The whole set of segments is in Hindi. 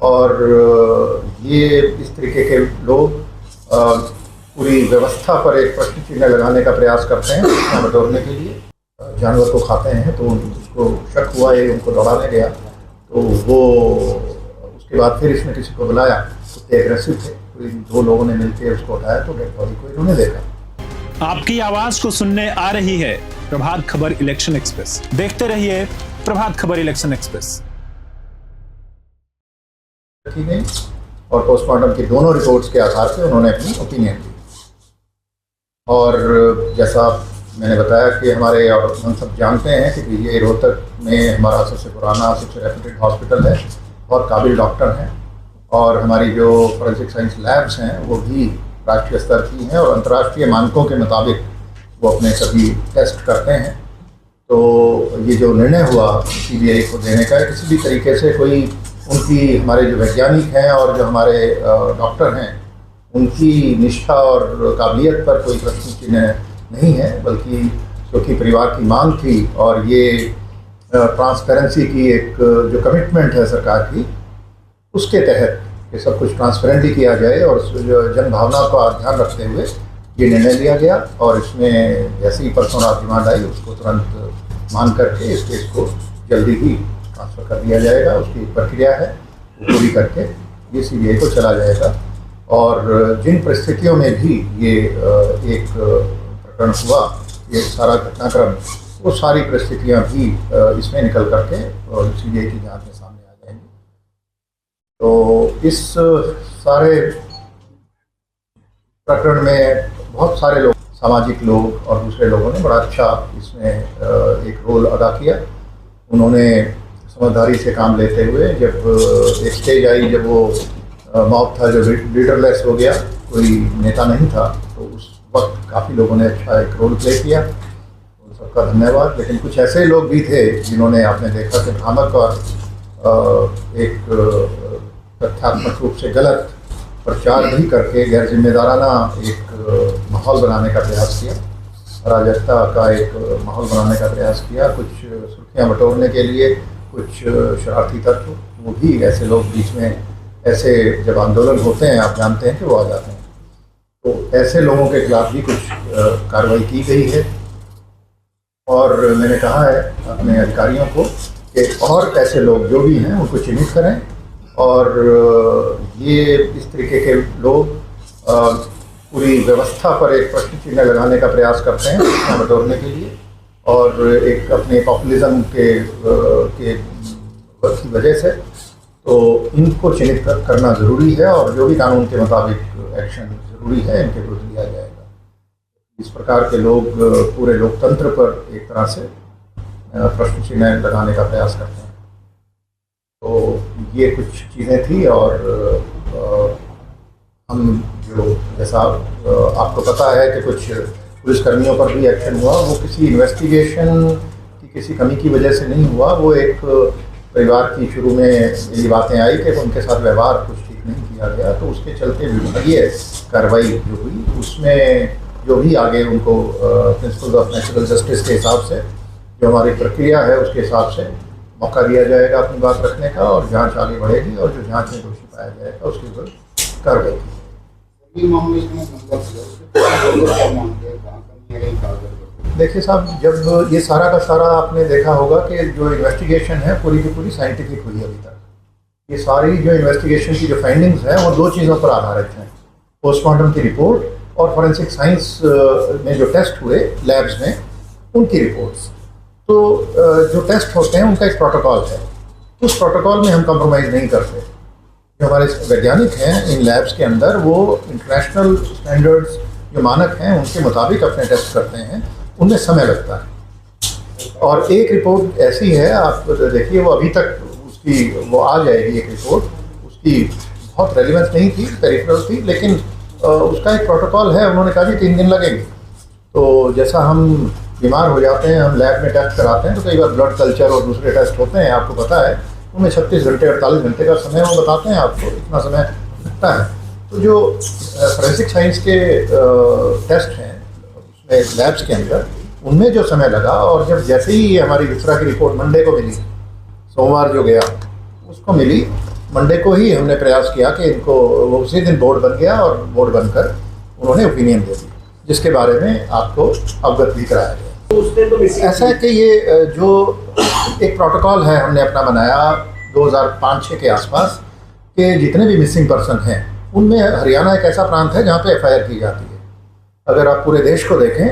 और ये इस तरीके के लोग पूरी व्यवस्था पर एक प्रश्न चिन्ह लगाने का प्रयास करते हैं सूचना बटोरने के लिए। जानवर को खाते हैं तो उसको शक हुआ, ये उनको दौड़ाने गया तो वो उसके बाद फिर इसने किसी को बुलाया, कुत्ते एग्रेसिव थे तो इन दो लोगों ने मिलकर उसको उठाया तो डेड बॉडी को इन्होंने देखा। आपकी आवाज को सुनने आ रही है प्रभात खबर इलेक्शन एक्सप्रेस। देखते रहिए प्रभात खबर इलेक्शन एक्सप्रेस। और पोस्टमार्टम की दोनों रिपोर्ट्स के आधार पर उन्होंने अपनी ओपिनियन दी। और जैसा मैंने बताया कि हमारे, और हम सब जानते हैं कि ये रोहतक में हमारा सबसे पुराना, सबसे रेप्यूटेड हॉस्पिटल है और काबिल डॉक्टर हैं, और हमारी जो फॉरेंसिक साइंस लैब्स हैं वो भी राष्ट्रीय स्तर की हैं और अंतर्राष्ट्रीय मानकों के मुताबिक वो अपने सभी टेस्ट करते हैं। तो ये जो निर्णय हुआ सीबीआई को देने का, किसी भी तरीके से कोई उनकी, हमारे जो वैज्ञानिक हैं और जो हमारे डॉक्टर हैं उनकी निष्ठा और काबिलियत पर कोई प्रश्न चिन्ह नहीं है, बल्कि क्योंकि परिवार की मांग थी और ये ट्रांसपेरेंसी की एक जो कमिटमेंट है सरकार की, उसके तहत कि सब कुछ ट्रांसपेरेंटली किया जाए और जन भावना का ध्यान रखते हुए ये निर्णय लिया गया। और इसमें जैसे ही परसों रात डिमांड आई उसको तुरंत मान करके इस केस को जल्दी ही ट्रांसफ़र कर दिया जाएगा। उसकी प्रक्रिया है वो पूरी करके ये सीबीआई को चला जाएगा। और जिन परिस्थितियों में भी ये एक प्रकरण हुआ, ये सारा घटनाक्रम, वो सारी परिस्थितियां भी इसमें निकल करके और सीबीआई की जांच में सामने आ जाएंगी। तो इस सारे प्रकरण में बहुत सारे लोग, सामाजिक लोग और दूसरे लोगों ने बड़ा अच्छा इसमें एक रोल अदा किया। उन्होंने समझदारी से काम लेते हुए, जब एक स्टेज आई जब वो मॉब था जो लीडरलेस हो गया, कोई नेता नहीं था, तो उस वक्त काफ़ी लोगों ने अच्छा एक रोल प्ले किया, उन सबका धन्यवाद। लेकिन कुछ ऐसे लोग भी थे जिन्होंने, आपने देखा कि भ्रामक और एक तथ्यात्मक रूप से गलत प्रचार भी करके गैर जिम्मेदाराना एक माहौल बनाने का प्रयास किया, अराजकता का एक माहौल बनाने का प्रयास किया, कुछ सुर्खियाँ बटोरने के लिए कुछ शरारती तत्व, वो भी ऐसे लोग बीच में, ऐसे जब आंदोलन होते हैं आप जानते हैं कि वो आ जाते हैं, तो ऐसे लोगों के खिलाफ भी कुछ कार्रवाई की गई है। और मैंने कहा है अपने अधिकारियों को कि और ऐसे लोग जो भी हैं उनको चिन्हित करें, और ये इस तरीके के लोग पूरी व्यवस्था पर एक प्रश्न चिन्ह लगाने का प्रयास करते हैं सूचना बटोरने के लिए, और एक अपने पॉपुलिज्म के की वजह से, तो इनको चिन्हित करना ज़रूरी है और जो भी कानून के मुताबिक एक्शन ज़रूरी है इनके विरुद्ध लिया जाएगा। इस प्रकार के लोग पूरे लोकतंत्र पर एक तरह से प्रश्न चिन्ह लगाने का प्रयास करते हैं। तो ये कुछ चीज़ें थी, और हम जो, जैसा आपको पता है कि कुछ पुलिसकर्मियों पर भी एक्शन हुआ, वो किसी इन्वेस्टिगेशन की किसी कमी की वजह से नहीं हुआ। वो एक परिवार की शुरू में ये बातें आई कि उनके साथ व्यवहार कुछ ठीक नहीं किया गया, तो उसके चलते विभागीय कार्रवाई जो हुई उसमें जो भी आगे उनको प्रिंसिपल ऑफ नेचुरल जस्टिस के हिसाब से जो हमारी प्रक्रिया है उसके हिसाब से मौका दिया जाएगा अपनी बात रखने का, और जांच आगे बढ़ेगी और जो जांच में दोषी पाया जाएगा उसके ऊपर कार्रवाई की जाएगी। देखिए साहब, जब ये सारा का सारा आपने देखा होगा कि जो इन्वेस्टिगेशन है पूरी की पूरी साइंटिफिक हुई अभी तक। ये सारी जो इन्वेस्टिगेशन की जो फाइंडिंग्स हैं वो दो चीज़ों पर आधारित हैं, पोस्टमार्टम की रिपोर्ट और फॉरेंसिक साइंस में जो टेस्ट हुए लैब्स में उनकी रिपोर्ट्स। तो जो टेस्ट होते हैं उनका एक प्रोटोकॉल है, उस प्रोटोकॉल में हम कंप्रोमाइज़ नहीं करते। जो हमारे वैज्ञानिक हैं इन लैब्स के अंदर, वो इंटरनेशनल स्टैंडर्ड्स जो मानक हैं उनके मुताबिक अपने टेस्ट करते हैं, उनमें समय लगता है। और एक रिपोर्ट ऐसी है, आप देखिए वो अभी तक उसकी वो आ जाएगी एक रिपोर्ट, उसकी बहुत रेलिवेंस नहीं थी, पेरिफेरल थी, लेकिन उसका एक प्रोटोकॉल है। उन्होंने कहा कि 3 दिन लगेंगे। तो जैसा हम बीमार हो जाते हैं, हम लैब में टेस्ट कराते हैं, तो कई बार ब्लड कल्चर और दूसरे टेस्ट होते हैं, आपको पता है, उनमें 36 घंटे 48 घंटे का समय वो बताते हैं आपको, इतना समय लगता है। तो जो फॉरेंसिक साइंस के टेस्ट हैं उसमें लैब्स के अंदर, उनमें जो समय लगा, और जब जैसे ही हमारी विसरा की रिपोर्ट मंडे को मिली, सोमवार जो गया उसको मिली, मंडे को ही हमने प्रयास किया कि इनको, वो उसी दिन बोर्ड बन गया और बोर्ड बनकर उन्होंने ओपिनियन दे दी, जिसके बारे में आपको अवगत भी कराया गया। तो उसने तो ऐसा है कि ये जो एक प्रोटोकॉल है हमने अपना बनाया 2005-06 के आसपास, कि जितने भी मिसिंग पर्सन हैं उनमें हरियाणा एक ऐसा प्रांत है जहाँ पे FIR की जाती है। अगर आप पूरे देश को देखें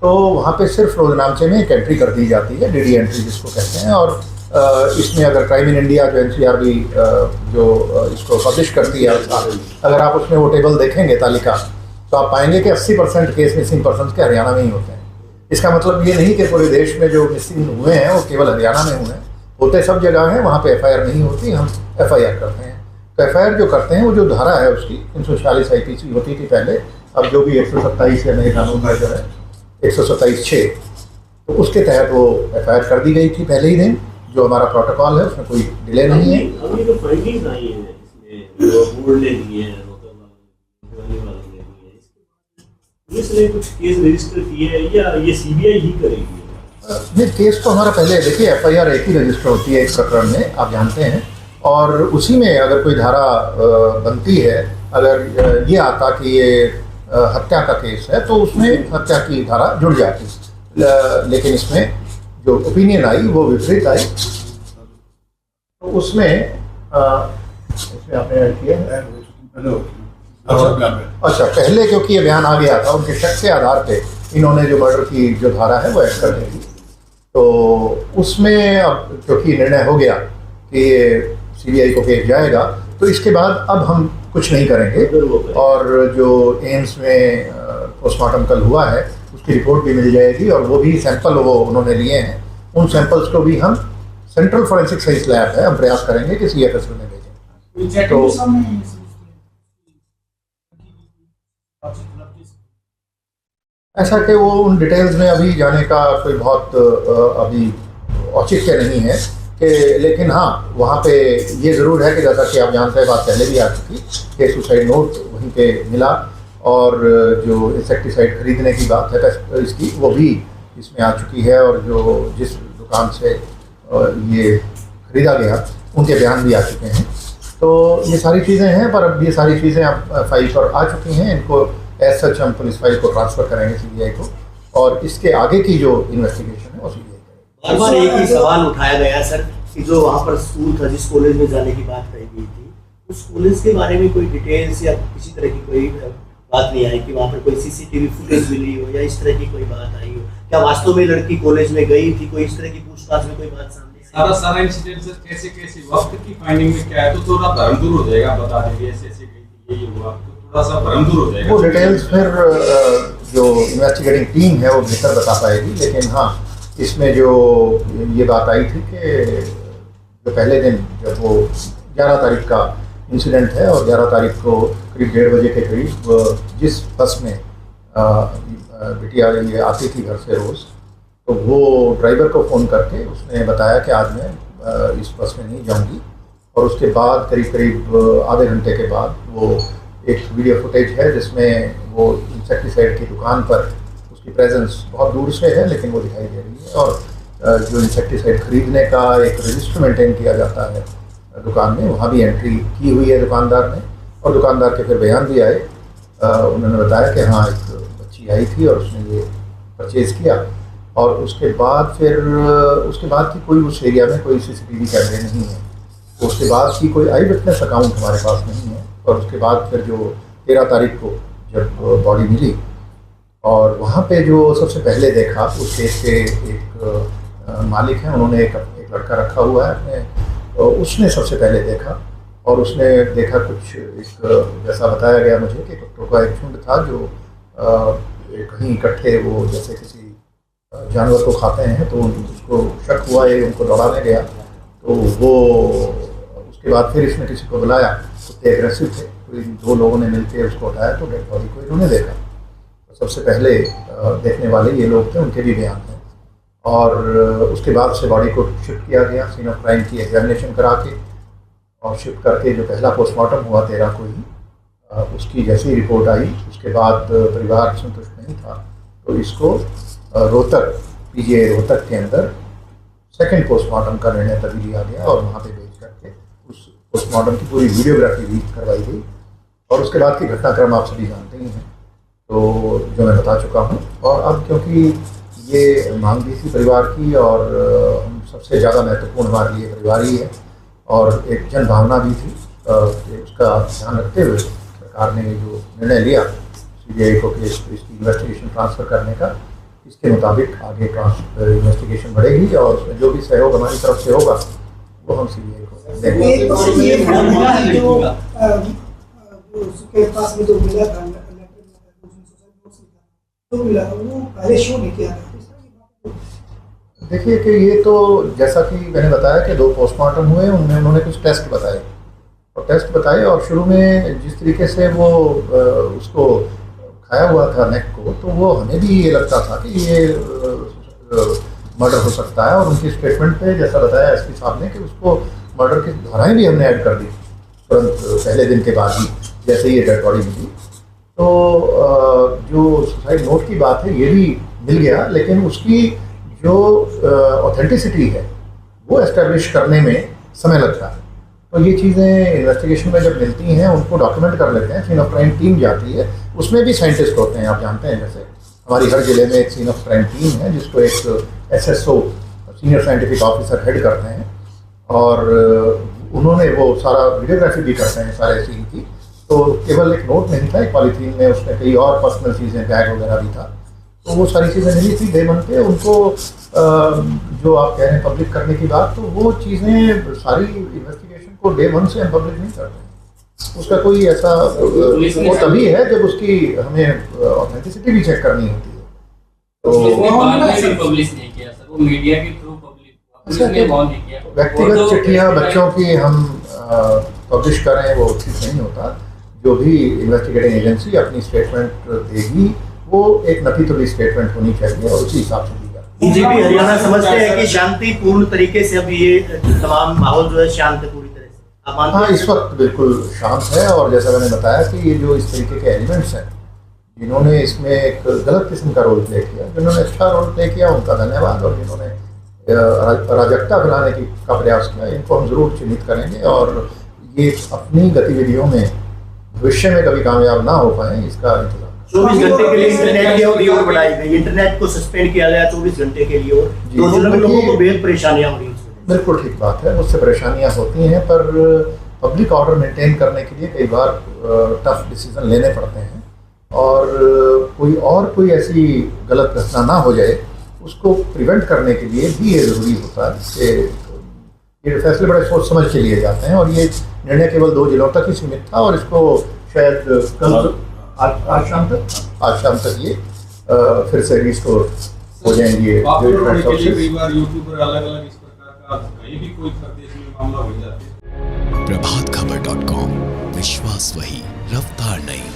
तो वहाँ पे सिर्फ रोजनामचे में एक एंट्री कर दी जाती है, DD एंट्री जिसको कहते हैं। और इसमें अगर क्राइम इन इंडिया जो NCRB जो इसको पब्लिश करती है, अगर आप उसमें वो टेबल देखेंगे, तालिका, तो आप पाएंगे कि 80% केस मिसिंग पर्सन के हरियाणा में ही होते हैं। इसका मतलब ये नहीं कि पूरे देश में जो मिसिंग हुए हैं वो केवल हरियाणा में हुए हैं, होते सब जगह हैं, वहाँ पे FIR नहीं होती, हम FIR करते हैं। तो FIR जो करते हैं वो जो धारा है उसकी 346 IPC होती थी पहले, अब जो भी 127 है नए कानून में जो है 127(6), तो उसके तहत वो FIR कर दी गई थी पहले ही दिन। जो हमारा प्रोटोकॉल है उसमें कोई डिले नहीं है। अभी जो फाइंडिंग्स आई हैं इसमें, जो बोर्ड ने दिए हैं, पुलिस ने कुछ केस रजिस्टर किए हैं या ये CBI ही करेगी? नहीं, केस तो हमारा पहले, देखिए FIR एक ही रजिस्टर होती है एक प्रकरण में, आप जानते हैं, और उसी में अगर कोई धारा बनती है, अगर ये आता कि ये हत्या का केस है तो उसमें हत्या की धारा जुड़ जाती, लेकिन इसमें जो ओपिनियन आई वो विपरीत आई, तो उसमें आपने ऐड किया है। अच्छा, पहले क्योंकि ये बयान आ गया था, उनके शक के आधार पे इन्होंने जो मर्डर की जो धारा है वो ऐड कर दी थी। तो उसमें अब क्योंकि निर्णय हो गया कि ये CBI को केस जाएगा, तो इसके बाद अब हम कुछ नहीं करेंगे। और जो एम्स में पोस्टमार्टम कल हुआ है उसकी रिपोर्ट भी मिल जाएगी, और वो भी सैंपल वो उन्होंने लिए हैं, उन सैंपल्स को भी हम सेंट्रल फॉरेंसिक साइंस लैब है, हम प्रयास करेंगे कि CFSL में भेजें। तो ऐसा कि वो उन डिटेल्स में अभी जाने का कोई बहुत अभी औचित्य नहीं है कि, लेकिन हाँ वहाँ पे ये ज़रूर है कि जैसा कि आप जानते हैं, बात पहले भी आ चुकी कि सुसाइड नोट वहीं पे मिला, और जो इंसेक्टिसाइड खरीदने की बात है इसकी वो भी इसमें आ चुकी है, और जो जिस दुकान से ये खरीदा गया उनके बयान भी आ चुके हैं। तो ये सारी चीज़ें हैं, पर अब ये सारी चीज़ें अब फाइल पर आ चुकी हैं, इनको एज सच हम पुलिस फाइल को ट्रांसफ़र करेंगे CBI को, और इसके आगे की जो इन्वेस्टिगेशन है वो CBI करेगी। बार बार एक ही सवाल उठाया गया सर कि जो वहाँ पर स्कूल था, जिस कॉलेज में जाने की बात कही गई थी, उस कॉलेज के बारे में कोई डिटेल्स या किसी तरह की कोई बात नहीं आई कि वहाँ पर कोई CCTV फुटेज मिली हो या इस तरह की कोई बात आई हो? क्या वास्तव में लड़की कॉलेज में गई थी? कोई इस तरह की पूछताछ में कोई बात सामने? सारा इंसिडेंट सर कैसे वक्त की फाइंडिंग में क्या है, तो थोड़ा भ्रम दूर हो जाएगा, बता देंगे ऐसे गई थी, ये हुआ, तो थोड़ा सा भ्रम दूर हो जाएगा। वो डिटेल्स फिर जो इन्वेस्टिगेटिंग टीम है वो बेहतर बता पाएगी, लेकिन हाँ इसमें जो ये बात आई थी कि जो पहले दिन जब वो 11 तारीख का इंसिडेंट है, और 11 तारीख को करीब 1:30 बजे के करीब जिस बस में बिटिया ये आती थी घर से रोज़, तो वो ड्राइवर को फ़ोन करके उसने बताया कि आज मैं इस बस में नहीं जाऊंगी, और उसके बाद करीब आधे घंटे के बाद वो एक वीडियो फुटेज है जिसमें वो इंसेक्टिसाइड की दुकान पर उसकी प्रेजेंस बहुत दूर से है लेकिन वो दिखाई दे रही है, और जो इंसेक्टिसाइड खरीदने का एक रजिस्टर मेंटेन किया जाता है दुकान में, वहाँ भी एंट्री की हुई है दुकानदार ने, और दुकानदार के फिर बयान भी आए। उन्होंने बताया कि हाँ एक बच्ची आई थी और उसने ये परचेज़ किया, और उसके बाद की कोई उस एरिया में कोई CCTV कैमरे नहीं है, तो उसके बाद की कोई आई विटनेस अकाउंट हमारे पास नहीं है। और उसके बाद फिर जो 13 तारीख को जब बॉडी मिली, और वहाँ पे जो सबसे पहले देखा उस केस के एक मालिक हैं, उन्होंने एक लड़का रखा हुआ है अपने, तो उसने सबसे पहले देखा, और उसने देखा कुछ एक जैसा बताया गया मुझे कि कुत्तों का एक झुंड था जो कहीं इकट्ठे वो जैसे किसी जानवर को खाते हैं, तो उसको शक हुआ ये उनको दौड़ाने गया, तो वो उसके बाद फिर इसने किसी को बुलाया, कुत्ते एग्रेसिव थे, तो इन 2 लोगों ने मिलकर उसको उठाया, तो डेड बॉडी को इन्होंने देखा। तो सबसे पहले देखने वाले ये लोग थे, उनके भी बयान थे, और उसके बाद से बॉडी को शिफ्ट किया गया, सीन ऑफ क्राइम की एग्जामिनेशन करा के, और शिफ्ट करके जो पहला पोस्टमार्टम हुआ 13 को ही, उसकी जैसी रिपोर्ट आई उसके बाद परिवार संतुष्ट नहीं था, तो इसको रोहतक PGI रोहतक के अंदर सेकंड पोस्टमार्टम का निर्णय तभी लिया गया, और वहाँ पे भेज करके उस पोस्टमार्टम की पूरी वीडियोग्राफी भी करवाई गई और उसके बाद की घटनाक्रम आप सभी जानते ही हैं, तो जो मैं बता चुका हूँ। और अब क्योंकि ये मांग भी थी परिवार की और सबसे ज़्यादा महत्वपूर्ण हमारे लिए परिवार ही है और एक जन भावना भी थी, उसका ध्यान रखते हुए सरकार ने जो निर्णय लिया CBI को कि इसकी इन्वेस्टिगेशन ट्रांसफ़र करने का, इसके मुताबिक आगे इन्वेस्टिगेशन बढ़ेगी और उसमें जो भी सहयोग हमारी तरफ से होगा वो हम CBI को देंगे। एक तो ये मिला है जो उसके पास में जो मिला था तो मिला वो पहले शो नहीं किया था। देखिए कि ये तो जैसा कि मैंने बताया कि 2 पोस्टमार्टम हुए, उनमें उन्होंने कुछ टेस्ट बताए और शुरू में जिस तरीके से वो उसको खाया हुआ था नेक को, तो वो हमें भी ये लगता था कि ये मर्डर हो सकता है और उनकी स्टेटमेंट पे जैसा बताया SP साहब ने कि उसको मर्डर की धाराएं भी हमने ऐड कर दी तुरंत पहले दिन के बाद ही जैसे ही ये डेड बॉडी मिली। तो जो सुसाइड नोट की बात है ये भी मिल गया, लेकिन उसकी जो ऑथेंटिसिटी है वो एस्टेब्लिश करने में समय लगता है। तो ये चीज़ें इन्वेस्टिगेशन में जब मिलती हैं उनको डॉक्यूमेंट कर लेते हैं, सीन ऑफ क्राइम टीम जाती है, उसमें भी साइंटिस्ट होते हैं, आप जानते हैं। जैसे हमारी हर जिले में एक सीन ऑफ क्राइम टीम है जिसको एक SSO senior scientific officer head करते हैं और उन्होंने वो सारा वीडियोग्राफी भी करते हैं सारे सीन की। तो केवल एक नोट नहीं था, एक पॉलीथीन में उसमें कई और पर्सनल चीज़ें, बैग वगैरह भी था, तो वो सारी चीज़ें मिली थी डे 1 पे उनको। जो आप कह रहे हैं पब्लिक करने की बात, तो वो चीज़ें सारी इन्वेस्टिगेशन को डे 1 से हम पब्लिक नहीं करते। उसका कोई ऐसा वो तभी है जब उसकी हमें ऑथेंटिसिटी भी चेक करनी होती है। तो पब्लिश नहीं किया सर, वो मीडिया के थ्रू पब्लिक व्यक्तिगत चिट्ठियाँ बच्चों की हम पब्लिश करें वो ठीक नहीं होता। जो भी इन्वेस्टिगेटिंग एजेंसी अपनी स्टेटमेंट देगी वो एक नपी तुली स्टेटमेंट होनी चाहिए और उसी हिसाब से दी जाती है। बीजेपी हरियाणा समझते हैं कि शांतिपूर्ण तरीके से अब ये तमाम माहौल जो है शांत पूरी तरह से, आप मानते हैं? हाँ, इस वक्त बिल्कुल शांत है और जैसा मैंने बताया कि ये जो इस तरीके के एलिमेंट्स हैं जिन्होंने इसमें एक गलत किस्म का रोल प्ले किया, जिन्होंने अच्छा रोल प्ले किया उनका धन्यवाद, और जिन्होंने अराजकता फैलाने का प्रयास किया इनको हम ज़रूर चिन्हित करेंगे और ये अपनी गतिविधियों में भविष्य में कभी कामयाब ना हो पाए इसका इंतजाम। 24 घंटे के लिए इंटरनेट की और बढ़ाई गई, इंटरनेट को सस्पेंड किया गया 24 घंटे के लिए, और तो लोगों को बेहद परेशानियां हो रही हैं। बिल्कुल ठीक बात है, उससे परेशानियां होती हैं, पर पब्लिक ऑर्डर मेंटेन करने के लिए कई बार टफ डिसीजन लेने पड़ते हैं और कोई ऐसी गलत घटना ना हो जाए उसको प्रिवेंट करने के लिए भी ये ज़रूरी होता है कि ये फैसले बड़े सोच समझ के लिए जाते हैं। और ये निर्णय केवल 2 जिलों तक ही सीमित था और इसको शायद कल आज शाम तक ये फिर से रिस्टोर हो जाएंगे। कई बार यूट्यूबर अलग-अलग इस प्रकार का कहीं भी कोई प्रदेश में मामला हो जाता है। प्रभातखबर.com, विश्वास वही, रफ्तार नहीं।